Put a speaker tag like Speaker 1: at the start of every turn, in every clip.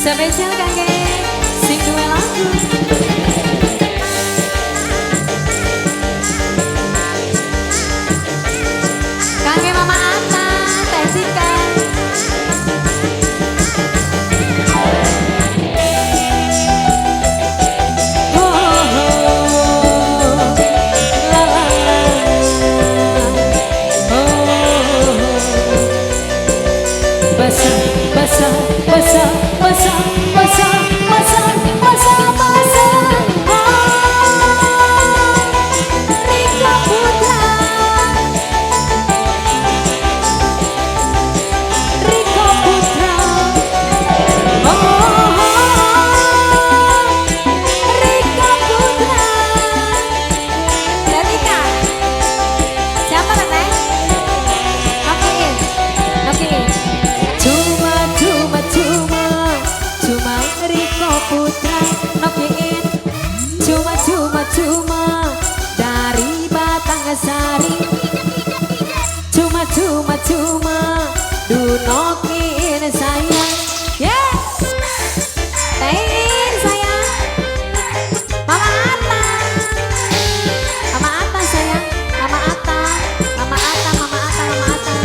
Speaker 1: Spesial kangge sing duwe lagu. Kangge Mama Ana, Teh Cika. Cuma dari Batangasari, cuma dunokin sayang, yeah, tein sayang, Mama Atta, Mama Atta sayang, Mama Atta, Mama Atta, Mama Atta, Mama Atta.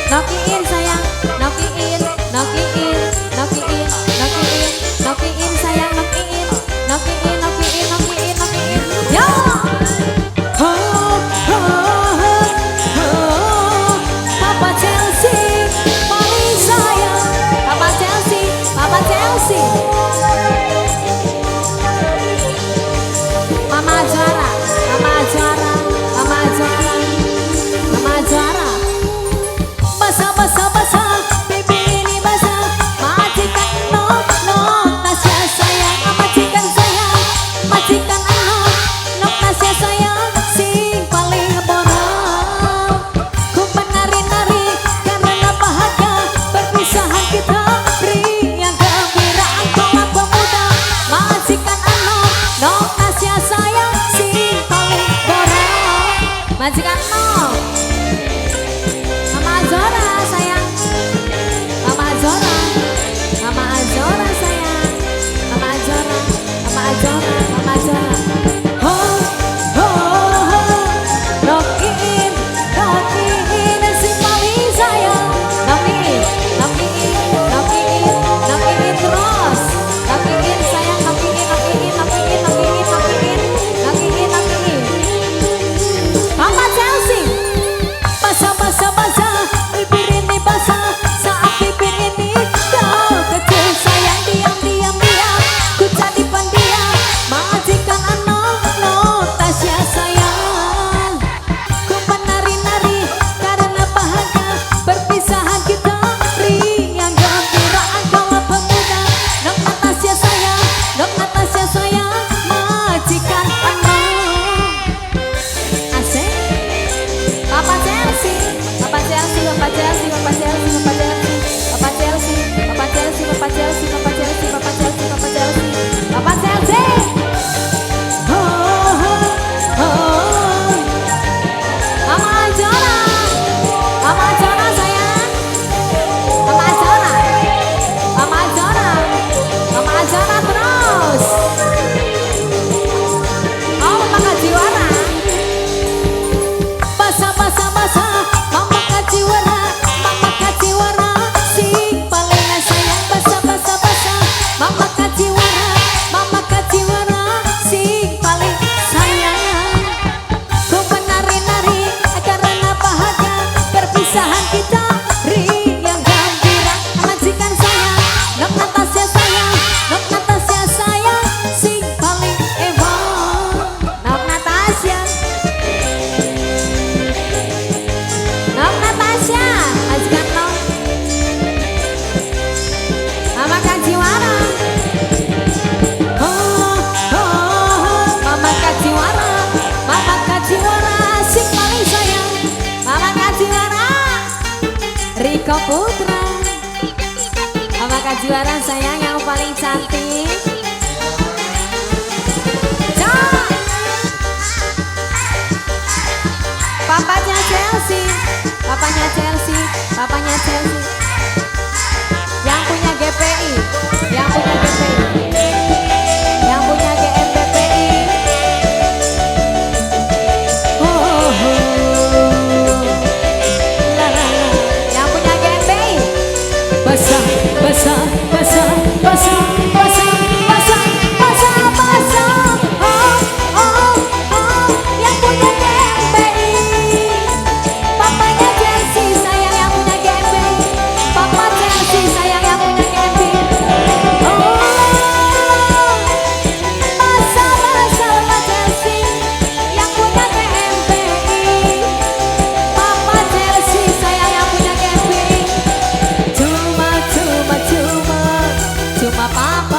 Speaker 1: Nokiin sayang, nokiin sayang, nokiin, yo. Papa Chelsea, paling sayang, Papa Chelsea, Papa Chelsea. Mama Zara, Mama Zara, Mama Zara, Mama Zara. Basah, baby ini basah. Majikan nok, Tasya sayang. Majikan sayang, majikan nok, Tasya sayang. Sing paling boral. Ku menari-nari karena bahagia perpisahan kita. Riang gembira engkau pemuda. Majikan nok, Tasya sayang. Sing paling boral. Majikan nok, Mama Zora sayang, Mama Zora, Mama Zora sayang, Mama Zora, Mama Zora, Mama Zora. Ho, ho, ho, nokiin si paling sayang, nokiin terus, nokiin sayang, nokiin. Papa Chelsea. juara sayang yang paling cantik. Papanya Chelsea, papanya Chelsea, papanya Chelsea. Yang punya GPI, yang punya GPI, yang punya GMPPI. Oh, oh, oh. La, la, la. Yang punya GMPI. Basah, basah, basah, basah, basah, basah, basah, basah. Oh, oh, oh. Yang punya GMPI. Papanya Chelsea sayang yang punya GMPI. Papa Chelsea sayang yang punya GMPI. Oh, basah, basah, Papa Chelsea yang punya GMPI. Papa Chelsea sayang yang punya GMPI. Cuma papa